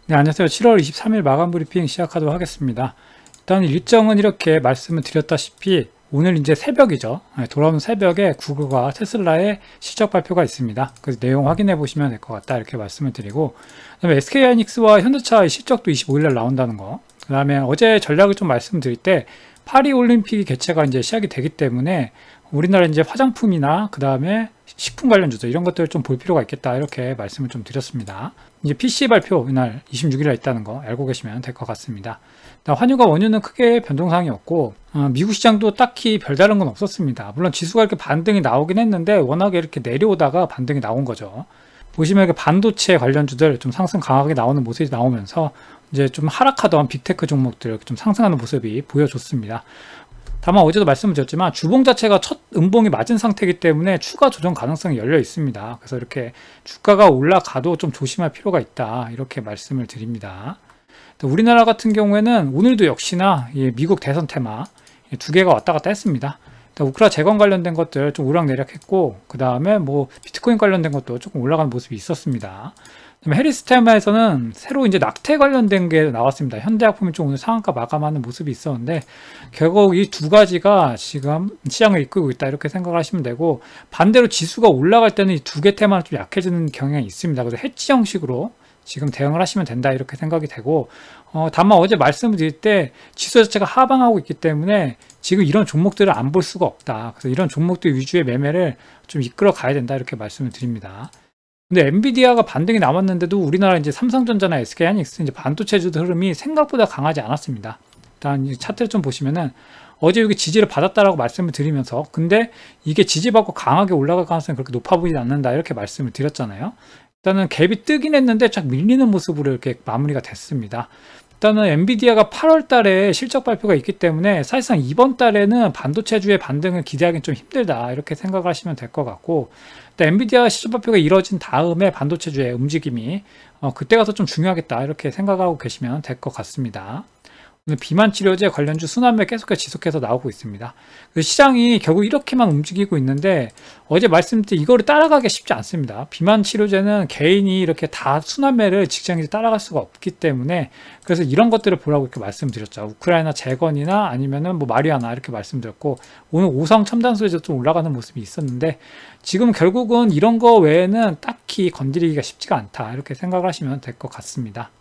네, 안녕하세요. 7월 23일 마감 브리핑 시작하도록 하겠습니다. 일단 일정은 이렇게 말씀을 드렸다시피 오늘 이제 새벽이죠. 돌아오는 새벽에 구글과 테슬라의 실적 발표가 있습니다. 그래서 내용 확인해 보시면 될 것 같다 이렇게 말씀을 드리고, 그다음에 SK하이닉스와 현대차의 실적도 25일날 나온다는 거. 그다음에 어제 전략을 좀 말씀드릴 때 파리 올림픽이 개최가 이제 시작이 되기 때문에 우리나라 이제 화장품이나 그 다음에 식품 관련주들 이런 것들을 좀 볼 필요가 있겠다 이렇게 말씀을 좀 드렸습니다. 이제 PC 발표 이날 26일에 있다는 거 알고 계시면 될 것 같습니다. 환율과 원유는 크게 변동사항이 없고 미국 시장도 딱히 별다른 건 없었습니다. 물론 지수가 이렇게 반등이 나오긴 했는데 워낙에 이렇게 내려오다가 반등이 나온 거죠. 보시면 이렇게 반도체 관련주들 좀 상승 강하게 나오는 모습이 나오면서 이제 좀 하락하던 빅테크 종목들 좀 상승하는 모습이 보여줬습니다. 다만 어제도 말씀드렸지만 주봉 자체가 첫 음봉이 맞은 상태이기 때문에 추가 조정 가능성이 열려 있습니다. 그래서 이렇게 주가가 올라가도 좀 조심할 필요가 있다 이렇게 말씀을 드립니다. 우리나라 같은 경우에는 오늘도 역시나 미국 대선 테마 두 개가 왔다 갔다 했습니다. 우크라 재건 관련된 것들 좀 오락내락했고, 그 다음에 뭐 비트코인 관련된 것도 조금 올라가는 모습이 있었습니다. 그다음에 해리스 테마에서는 새로 이제 낙태 관련된 게 나왔습니다. 현대약품이 좀 오늘 상한가 마감하는 모습이 있었는데 결국 이 두 가지가 지금 시장을 이끌고 있다 이렇게 생각하시면 되고, 반대로 지수가 올라갈 때는 이 두 개 테마는 좀 약해지는 경향이 있습니다. 그래서 해치 형식으로 지금 대응을 하시면 된다 이렇게 생각이 되고, 다만 어제 말씀을 드릴 때 지수 자체가 하방하고 있기 때문에 지금 이런 종목들을 안 볼 수가 없다. 그래서 이런 종목들 위주의 매매를 좀 이끌어 가야 된다 이렇게 말씀을 드립니다. 근데 엔비디아가 반등이 나왔는데도 우리나라 이제 삼성전자나 SK하이닉스 이제 반도체주도 흐름이 생각보다 강하지 않았습니다. 일단 이 차트를 좀 보시면은 어제 여기 지지를 받았다라고 말씀을 드리면서, 근데 이게 지지받고 강하게 올라갈 가능성이 그렇게 높아 보이지 않는다 이렇게 말씀을 드렸잖아요. 일단은 갭이 뜨긴 했는데 쫙 밀리는 모습으로 이렇게 마무리가 됐습니다. 일단은 엔비디아가 8월 달에 실적 발표가 있기 때문에 사실상 이번 달에는 반도체주의 반등을 기대하기는 좀 힘들다 이렇게 생각하시면 될 것 같고, 엔비디아 실적 발표가 이뤄진 다음에 반도체주의 움직임이 그때 가서 좀 중요하겠다 이렇게 생각하고 계시면 될 것 같습니다. 오늘 비만 치료제 관련주 순환매 계속해서 지속해서 나오고 있습니다. 시장이 결국 이렇게만 움직이고 있는데 어제 말씀드린 이거를 따라가기 쉽지 않습니다. 비만 치료제는 개인이 이렇게 다 순환매를 직장인이 따라갈 수가 없기 때문에, 그래서 이런 것들을 보라고 이렇게 말씀드렸죠. 우크라이나 재건이나 아니면은 뭐 마리아나 이렇게 말씀드렸고, 오늘 오성 첨단소재도 좀 올라가는 모습이 있었는데 지금 결국은 이런 거 외에는 딱히 건드리기가 쉽지가 않다 이렇게 생각을 하시면 될 것 같습니다.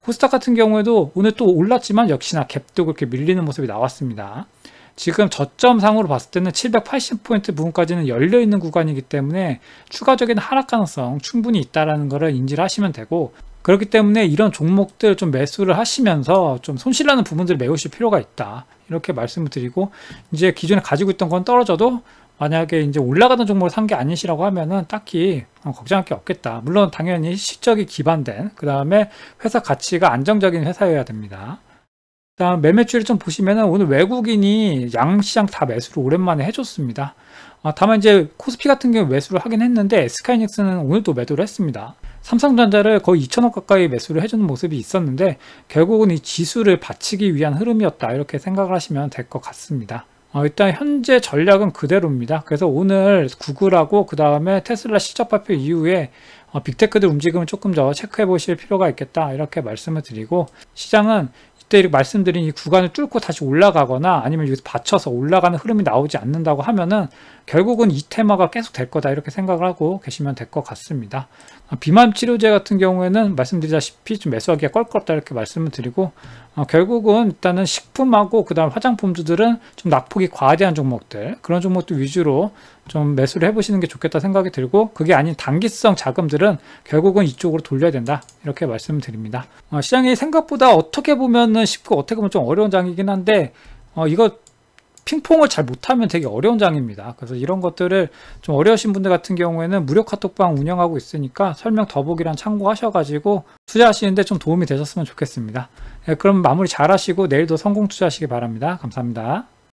코스닥 같은 경우에도 오늘 또 올랐지만 역시나 갭도 그렇게 밀리는 모습이 나왔습니다. 지금 저점상으로 봤을 때는 780포인트 부분까지는 열려있는 구간이기 때문에 추가적인 하락 가능성 충분히 있다는 것을 인지를 하시면 되고, 그렇기 때문에 이런 종목들 좀 매수를 하시면서 좀 손실나는 부분들을 메우실 필요가 있다 이렇게 말씀을 드리고, 이제 기존에 가지고 있던 건 떨어져도 만약에 이제 올라가는 종목을 산 게 아니시라고 하면은 딱히 걱정할 게 없겠다. 물론 당연히 실적이 기반된, 그 다음에 회사 가치가 안정적인 회사여야 됩니다. 그다음 매매추를 좀 보시면은 오늘 외국인이 양시장 다 매수를 오랜만에 해줬습니다. 다만 이제 코스피 같은 경우 매수를 하긴 했는데 SK하이닉스는 오늘도 매도를 했습니다. 삼성전자를 거의 2천억 가까이 매수를 해주는 모습이 있었는데 결국은 이 지수를 받치기 위한 흐름이었다 이렇게 생각을 하시면 될 것 같습니다. 일단 현재 전략은 그대로입니다. 그래서 오늘 구글하고 그 다음에 테슬라 실적 발표 이후에 빅테크들 움직임을 조금 더 체크해 보실 필요가 있겠다 이렇게 말씀을 드리고, 시장은 이때 이렇게 말씀드린 이 구간을 뚫고 다시 올라가거나 아니면 여기서 받쳐서 올라가는 흐름이 나오지 않는다고 하면은 결국은 이 테마가 계속 될 거다 이렇게 생각을 하고 계시면 될 것 같습니다. 비만 치료제 같은 경우에는 말씀드리다시피 좀 매수하기가 껄끄럽다 이렇게 말씀을 드리고, 결국은 일단은 식품하고 그 다음 화장품주들은 좀 낙폭이 과대한 종목들, 그런 종목들 위주로 좀 매수를 해보시는 게 좋겠다 생각이 들고, 그게 아닌 단기성 자금들은 결국은 이쪽으로 돌려야 된다 이렇게 말씀을 드립니다. 시장이 생각보다 어떻게 보면은 쉽고 어떻게 보면 좀 어려운 장이긴 한데 이거 핑퐁을 잘 못하면 되게 어려운 장입니다. 그래서 이런 것들을 좀 어려우신 분들 같은 경우에는 무료 카톡방 운영하고 있으니까 설명 더보기란 참고하셔가지고 투자하시는데 좀 도움이 되셨으면 좋겠습니다. 그럼 마무리 잘 하시고 내일도 성공 투자하시기 바랍니다. 감사합니다.